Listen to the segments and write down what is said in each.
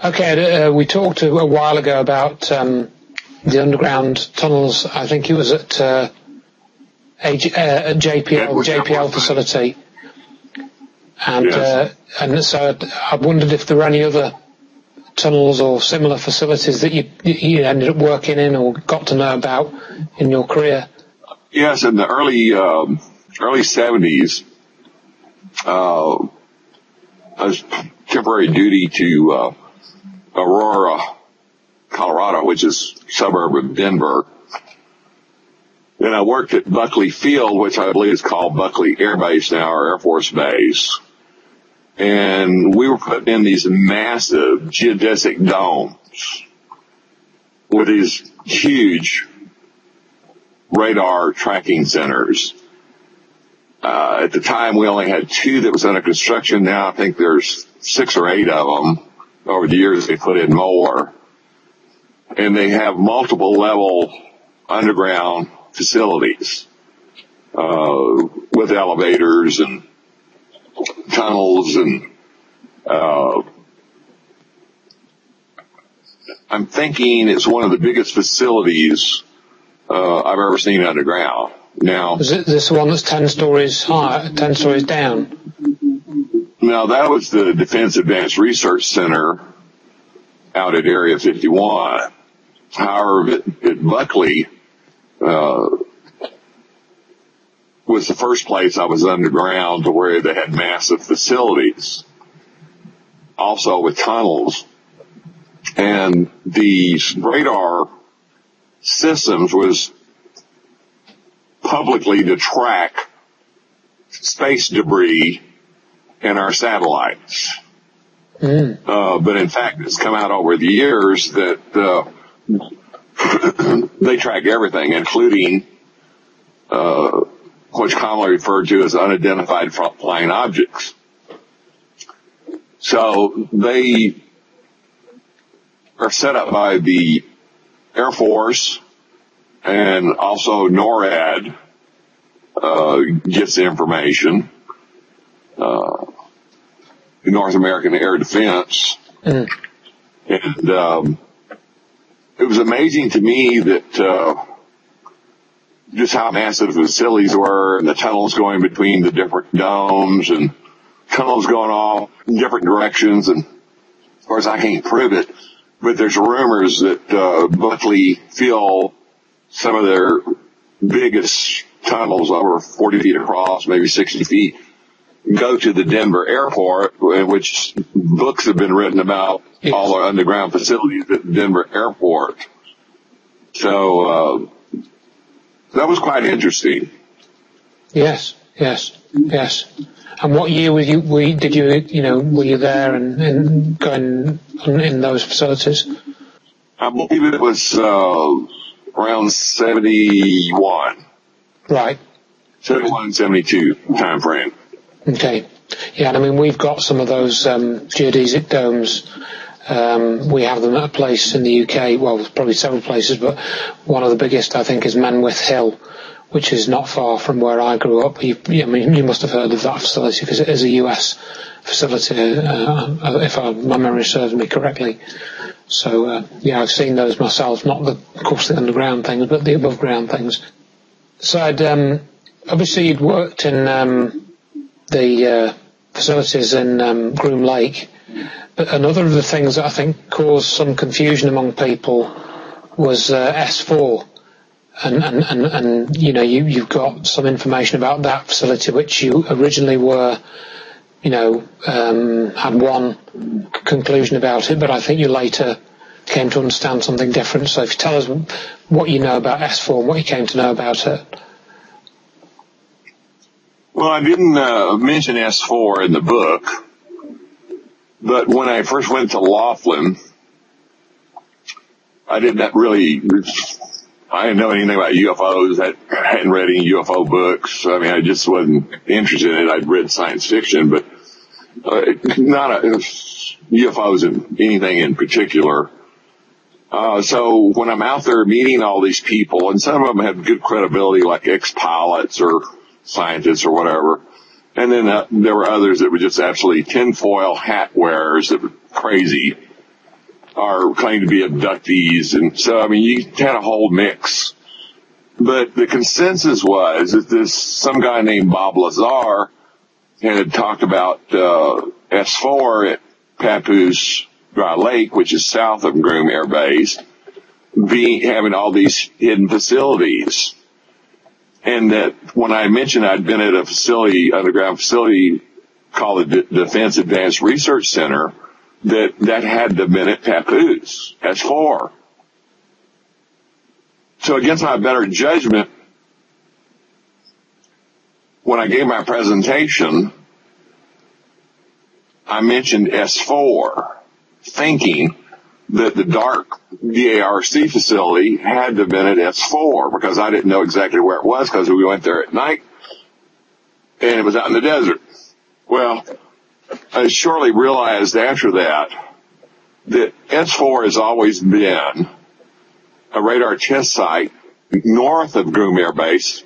Okay, we talked a while ago about the underground tunnels. I think it was at JPL facility, and Yes. And so I wondered if there were any other tunnels or similar facilities that you ended up working in or got to know about in your career. Yes, in the early 70s, I was temporary duty to Aurora, Colorado, which is a suburb of Denver. And I worked at Buckley Field, which I believe is called Buckley Air Base now, or Air Force Base. And we were putting in these massive geodesic domes with these huge radar tracking centers. At the time, we only had 2 that was under construction. Now I think there's 6 or 8 of them. Over the years, they put in more. And they have multiple level underground facilities with elevators and tunnels. And I'm thinking it's one of the biggest facilities I've ever seen underground. Now, is this the one that's 10 stories high, 10 stories down? Now, that was the Defense Advanced Research Center out at Area 51. However, at Buckley was the first place I was underground to where they had massive facilities, also with tunnels. And the radar systems was publicly to track space debris in our satellites. But in fact, it's come out over the years that they track everything, including what's commonly referred to as unidentified flying objects. So they are set up by the Air Force, and also NORAD gets the information. North American Air Defense. And it was amazing to me that just how massive the facilities were, and the tunnels going between the different domes, and tunnels going off in different directions. And of course, I can't prove it, but there's rumors that Buckley Field, some of their biggest tunnels, over 40 feet across, maybe 60 feet, go to the Denver airport, in which books have been written about all the underground facilities at Denver airport. So that was quite interesting. Yes. And what year were you there and going in those facilities? I believe it was around 71. Right. 71, 72 time frame. Okay. Yeah, and I mean, we've got some of those geodesic domes. We have them at a place in the UK, well, probably several places, but one of the biggest, I think, is Menwith Hill, which is not far from where I grew up. You must have heard of that facility, because it is a US facility, if my memory serves me correctly. So, yeah, I've seen those myself, not of course, the underground things, but the above ground things. So obviously you'd worked in the facilities in Groom Lake, but another of the things that I think caused some confusion among people was S4, and you've got some information about that facility, which you originally were, had one conclusion about it, but I think you later came to understand something different. So if you tell us what you know about S4 and what you came to know about it. Well, I didn't mention S4 in the book, but when I first went to Laughlin, I didn't know anything about UFOs. I hadn't read any UFO books. I mean, I just wasn't interested in it. I'd read science fiction, but not UFOs in anything in particular. So when I'm out there meeting all these people, and some of them have good credibility, like ex-pilots or scientists or whatever, and then there were others that were just absolutely tinfoil hat wearers that were crazy. are claimed to be abductees. And so, I mean, you had a whole mix. But the consensus was that some guy named Bob Lazar had talked about S4 at Papoose Dry Lake, which is south of Groom Air Base, having all these hidden facilities. And that when I mentioned I'd been at a underground facility called the Defense Advanced Research Center, that had to have been at Papoose, S4. So against my better judgment, when I gave my presentation, I mentioned S4, thinking that the DARC facility had to have been at S4, because I didn't know exactly where it was, because we went there at night, and it was out in the desert. Well, I shortly realized after that S4 has always been a radar test site north of Groom Air Base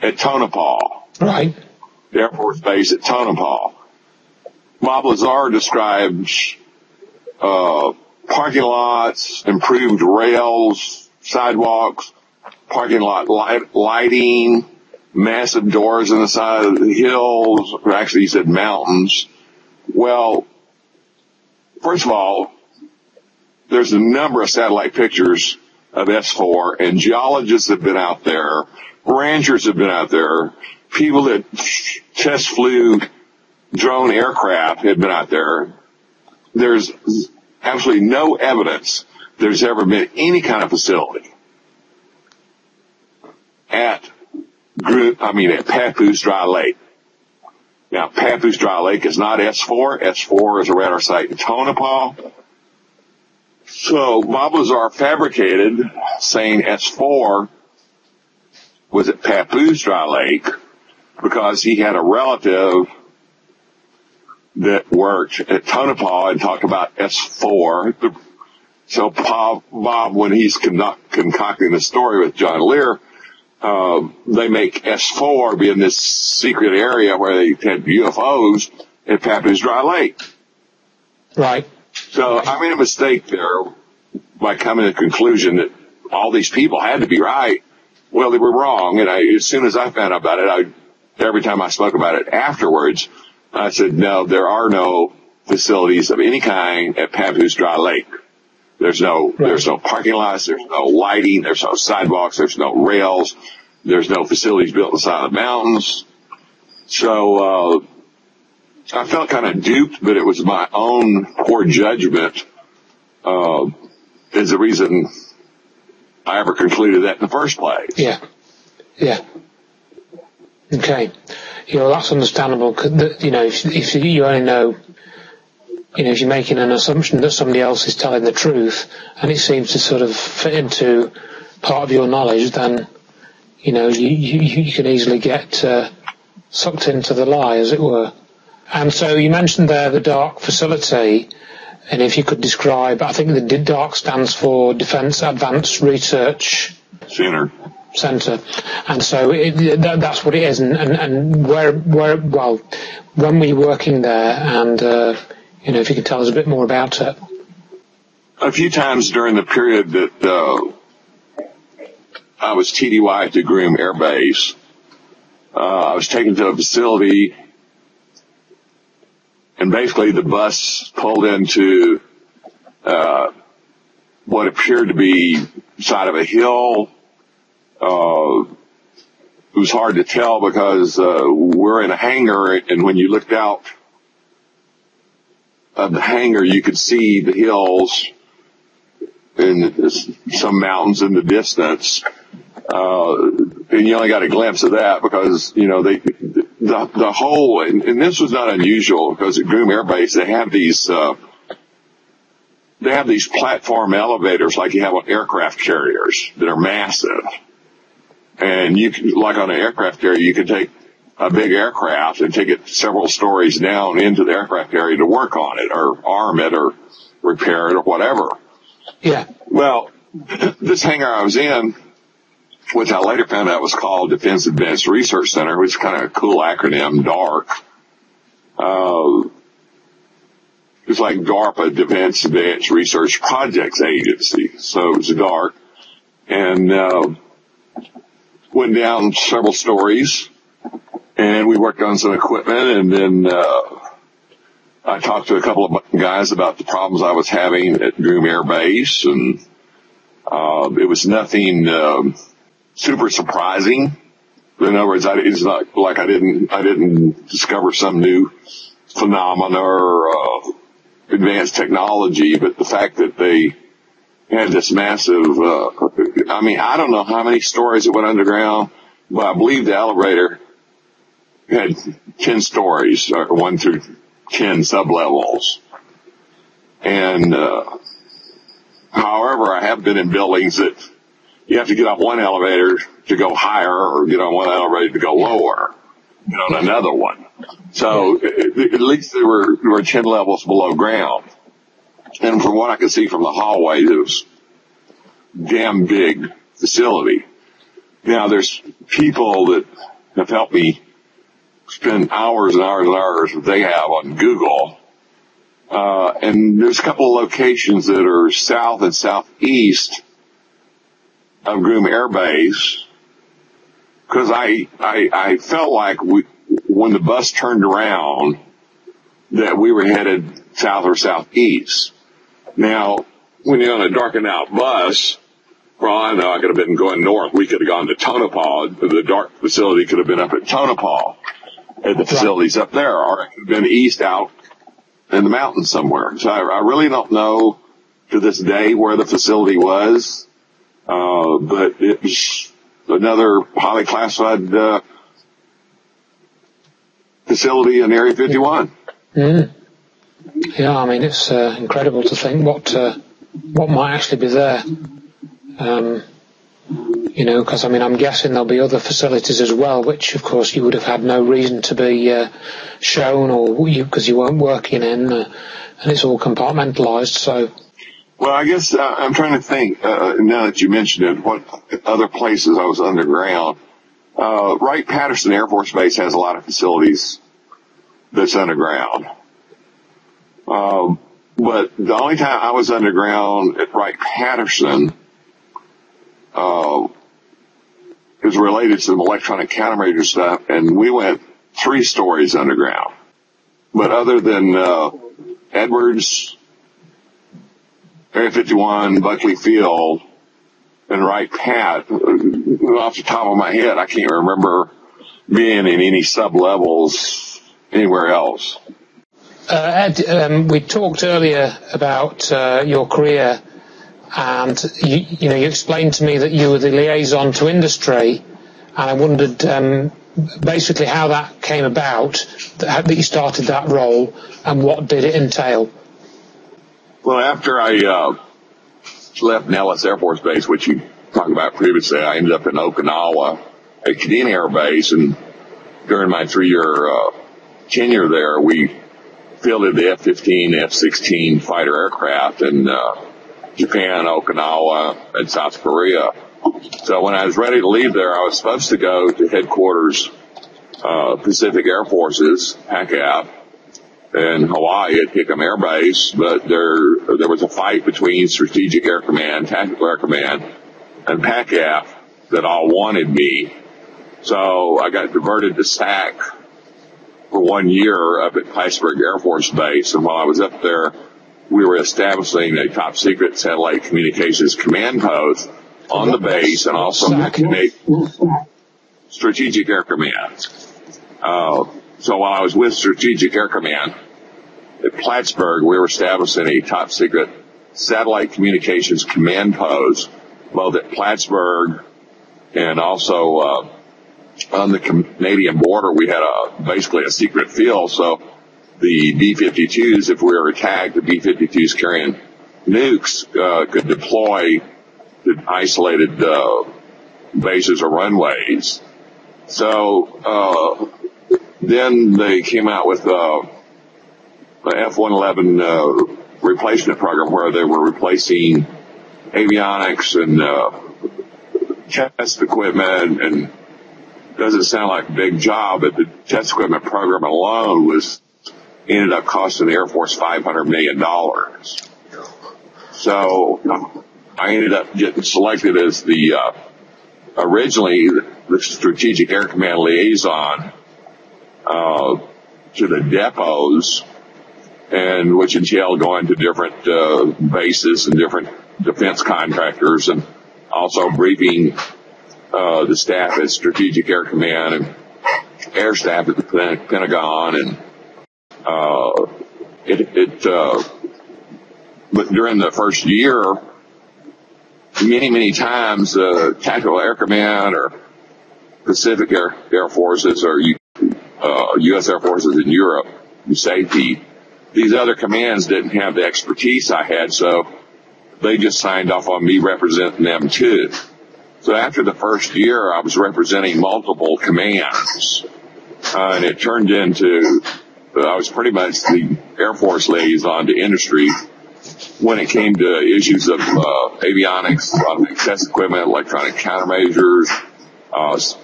at Tonopah. Right. The Air Force Base at Tonopah. Bob Lazar describes parking lots, improved rails, sidewalks, parking lot lighting, massive doors in the side of the hills, or actually he said mountains. Well, first of all, there's a number of satellite pictures of S4, and geologists have been out there, ranchers have been out there, people that test flew drone aircraft have been out there. There's absolutely no evidence there's ever been any kind of facility at Papoose Dry Lake. Now, Papoose Dry Lake is not S4. S4 is a radar site in Tonopah. So Bob Lazar fabricated, saying S4 was at Papoose Dry Lake because he had a relative that worked at Tonopah and talked about S4. So Bob, when he's concocting the story with John Lear, they make S4 be in this secret area where they had UFOs at Papoose Dry Lake. Right. So I made a mistake there by coming to the conclusion that all these people had to be right. Well, they were wrong. And as soon as I found out about it, every time I spoke about it afterwards, I said, no, there are no facilities of any kind at Papoose Dry Lake. There's no parking lots, there's no lighting, there's no sidewalks, there's no rails, there's no facilities built on the side of the mountains. So, I felt kind of duped, but it was my own poor judgment, is the reason I ever concluded that in the first place. Yeah. Yeah. Okay. That's understandable. If you only know, if you're making an assumption that somebody else is telling the truth, and it seems to sort of fit into part of your knowledge, then, you can easily get sucked into the lie, as it were. And so you mentioned there the DARC facility, and if you could describe, I think the DARC stands for Defense Advanced Research Center. And so that's what it is. And when were you working there? And if you could tell us a bit more about it. A few times during the period that I was TDY to Groom Air Base, I was taken to a facility, and basically the bus pulled into what appeared to be the side of a hill. It was hard to tell because we're in a hangar, and when you looked out of the hangar, you could see the hills and some mountains in the distance. And you only got a glimpse of that because, the whole, and this was not unusual because at Groom Air Base, they have these platform elevators like you have on aircraft carriers that are massive. And you can, like on an aircraft carrier, you can take a big aircraft and take it several stories down into the aircraft carrier to work on it or arm it or repair it or whatever. Yeah. Well, this hangar I was in, which I later found out was called Defense Advanced Research Center, which is kind of a cool acronym, DARC. it's like DARPA, Defense Advanced Research Projects Agency. So it was DARC. And went down several stories, and we worked on some equipment, and then I talked to a couple of guys about the problems I was having at Groom Air Base, and it was nothing super surprising. In other words, it's not like I didn't discover some new phenomena or advanced technology, but the fact that they had this massive, I don't know how many stories it went underground, but I believe the elevator had 10 stories, or 1 through 10 sublevels. And, however, I have been in buildings that you have to get off one elevator to go higher, or get on one elevator to go lower, get on another one. So at least there were 10 levels below ground. And from what I could see from the hallway, it was a damn big facility. Now, there's people that have helped me spend hours and hours and hours that they have on Google. And there's a couple of locations that are south and southeast of Groom Air Base, because I felt like when the bus turned around that we were headed south or southeast. Now, when you're on a darkened out bus, for all I know, I could have been going north. We could have gone to Tonopah. The DARC facility could have been up at Tonopah, at the facilities up there, or it could have been east out in the mountains somewhere. So I really don't know to this day where the facility was, but it was another highly classified facility in Area 51. Mm. Yeah, I mean, it's incredible to think what might actually be there. Because I'm guessing there'll be other facilities as well, which of course you would have had no reason to be shown, or because you weren't working in, and it's all compartmentalized. So, well, I guess I'm trying to think now that you mentioned it, what other places I was underground. Wright-Patterson Air Force Base has a lot of facilities that's underground. But the only time I was underground at Wright-Patterson is related to some electronic countermeasure stuff, and we went 3 stories underground. But other than Edwards, Area 51, Buckley Field, and Wright-Pat, off the top of my head, I can't remember being in any sub-levels anywhere else. Ed, we talked earlier about your career, and you explained to me that you were the liaison to industry, and I wondered basically how that came about, that you started that role, and what did it entail? Well, after I left Nellis Air Force Base, which you talked about previously, I ended up in Okinawa at Canadian Air Base, and during my 3-year tenure there, we fielded the F-15, F-16 fighter aircraft in Japan, Okinawa, and South Korea. So when I was ready to leave there, I was supposed to go to headquarters, Pacific Air Forces, PACAF, in Hawaii at Hickam Air Base, but there was a fight between Strategic Air Command, Tactical Air Command, and PACAF that all wanted me. So I got diverted to SAC for 1 year up at Plattsburgh Air Force Base, and while I was up there, we were establishing a top secret satellite communications command post on the base, and also Strategic Air Command. So while I was with Strategic Air Command at Plattsburgh, we were establishing a top secret satellite communications command post, both at Plattsburgh and also on the Canadian border. We had basically a secret field, so the B-52s, if we were attacked, the B-52s carrying nukes could deploy to isolated bases or runways. So then they came out with the F-111 replacement program, where they were replacing avionics and test equipment, and doesn't sound like a big job, but the test equipment program alone was ended up costing the Air Force $500 million. So I ended up getting selected as originally the Strategic Air Command liaison to the depots, and which entailed going to different bases and different defense contractors, and also briefing the staff at Strategic Air Command and air staff at the Pentagon. And but during the first year, many times Tactical Air Command or Pacific Air Forces or US Air Forces in Europe, safety, these other commands didn't have the expertise I had, so they just signed off on me representing them too. So after the first year, I was representing multiple commands, and it turned into I was pretty much the Air Force liaison to industry when it came to issues of avionics, test equipment, electronic countermeasures,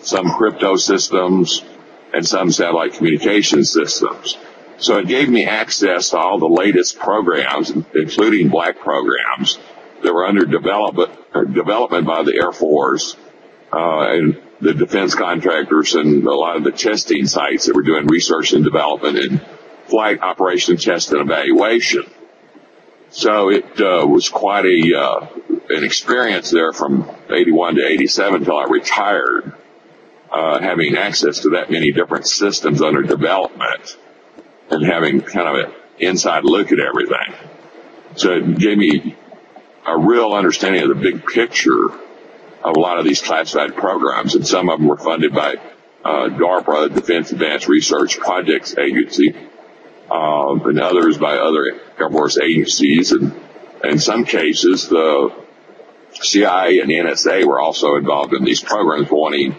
some crypto systems, and some satellite communication systems. So it gave me access to all the latest programs, including black programs that were under development by the Air Force and the defense contractors and a lot of the testing sites that were doing research and development in flight operation, test, and evaluation. So it was quite an experience there from 81 to 87 until I retired, having access to that many different systems under development and having kind of an inside look at everything. So it gave me a real understanding of the big picture of a lot of these classified programs, and some of them were funded by DARPA, Defense Advanced Research Projects Agency, and others by other Air Force agencies, and in some cases the CIA and the NSA were also involved in these programs, wanting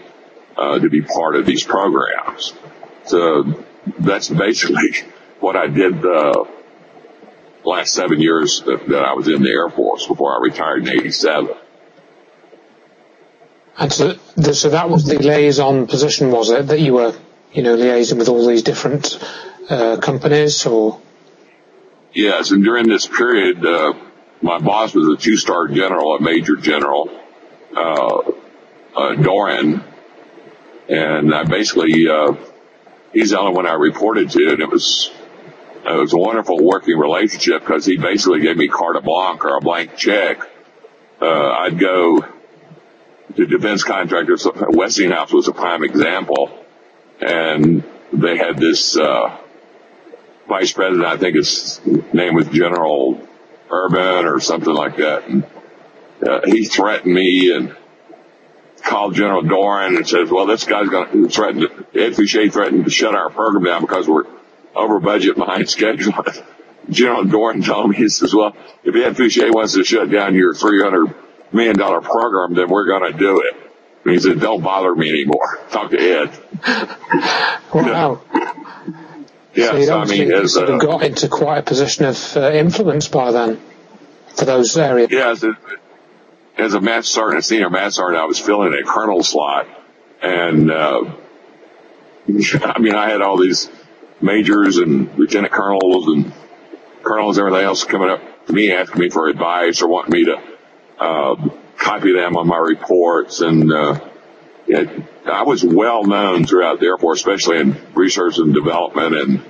to be part of these programs. So that's basically what I did the last 7 years that I was in the Air Force before I retired in 87. And so that was the liaison position, was it, that you were, liaising with all these different companies, or? Yes, and during this period, my boss was a two-star general, a major general, Doran, and I basically, he's the only one I reported to, and it was a wonderful working relationship because he basically gave me carte blanche or a blank check. I'd go to defense contractors. Westinghouse was a prime example, and they had this vice president, I think his name was General Urban or something like that, and he threatened me and called General Doran and says, well, this guy's going to threaten, Ed Fouche threatened to shut our program down because we're over budget, behind schedule. General Doran told me, he says, well, if Ed Fouche wants to shut down your $300 million program, then we're going to do it. And he said, don't bother me anymore. Talk to Ed. Wow. Yeah, so you sort of got into quite a position of influence by then for those areas. Yeah, as a math sergeant, a senior math sergeant, I was filling a colonel slot, and I had all these majors and lieutenant colonels and everything else coming up to me asking me for advice or wanting me to copy them on my reports, and I was well known throughout the Air Force, especially in research and development and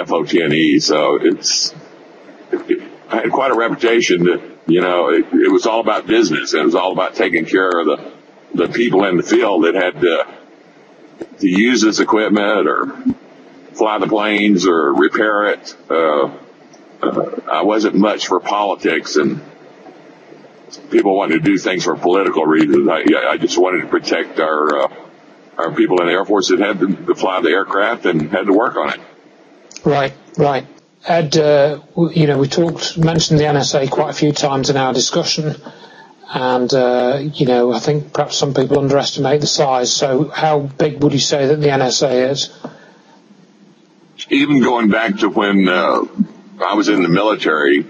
FOTNE. So I had quite a reputation that, it was all about business. It was all about taking care of the people in the field that had to use this equipment or fly the planes or repair it. I wasn't much for politics and people wanted to do things for political reasons. I just wanted to protect our people in the Air Force that had to fly the aircraft and had to work on it. Right. Ed, we mentioned the NSA quite a few times in our discussion, and I think perhaps some people underestimate the size. So how big would you say that the NSA is? Even going back to when I was in the military,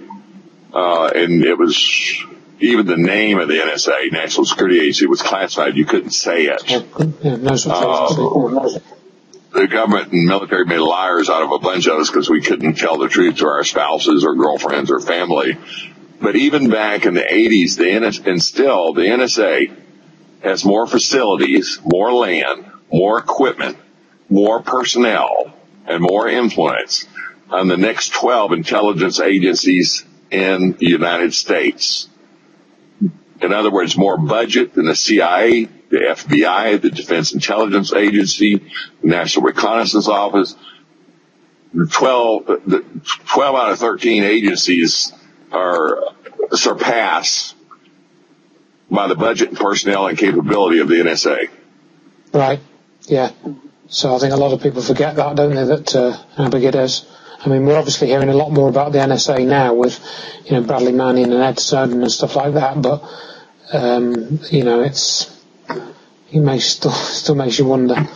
and it was even the name of the NSA, National Security Agency, was classified. You couldn't say it. the government and military made liars out of a bunch of us because we couldn't tell the truth to our spouses or girlfriends or family. But even back in the 80s, and still, the NSA has more facilities, more land, more equipment, more personnel, and more influence on the next 12 intelligence agencies in the United States. In other words, more budget than the CIA, the FBI, the Defense Intelligence Agency, the National Reconnaissance Office. The 12 out of 13 agencies are surpassed by the budget and personnel and capability of the NSA. Right. Yeah. So I think a lot of people forget that, don't they, that how big it is. I mean, we're obviously hearing a lot more about the NSA now with, Bradley Manning and Ed Snowden and stuff like that, but, it still makes you wonder.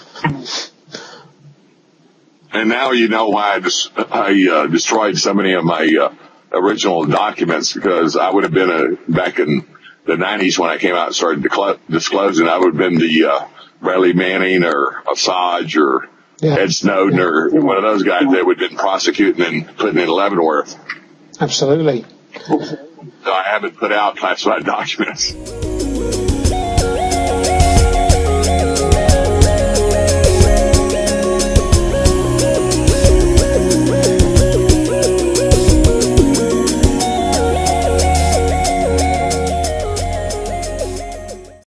And now you know why I destroyed so many of my original documents, because I would have been back in the 90s when I came out and started disclosing, I would have been the Bradley Manning or Assange or Ed Snowden or one of those guys that would have been prosecuting and putting in Leavenworth. Absolutely. So I haven't put out classified documents.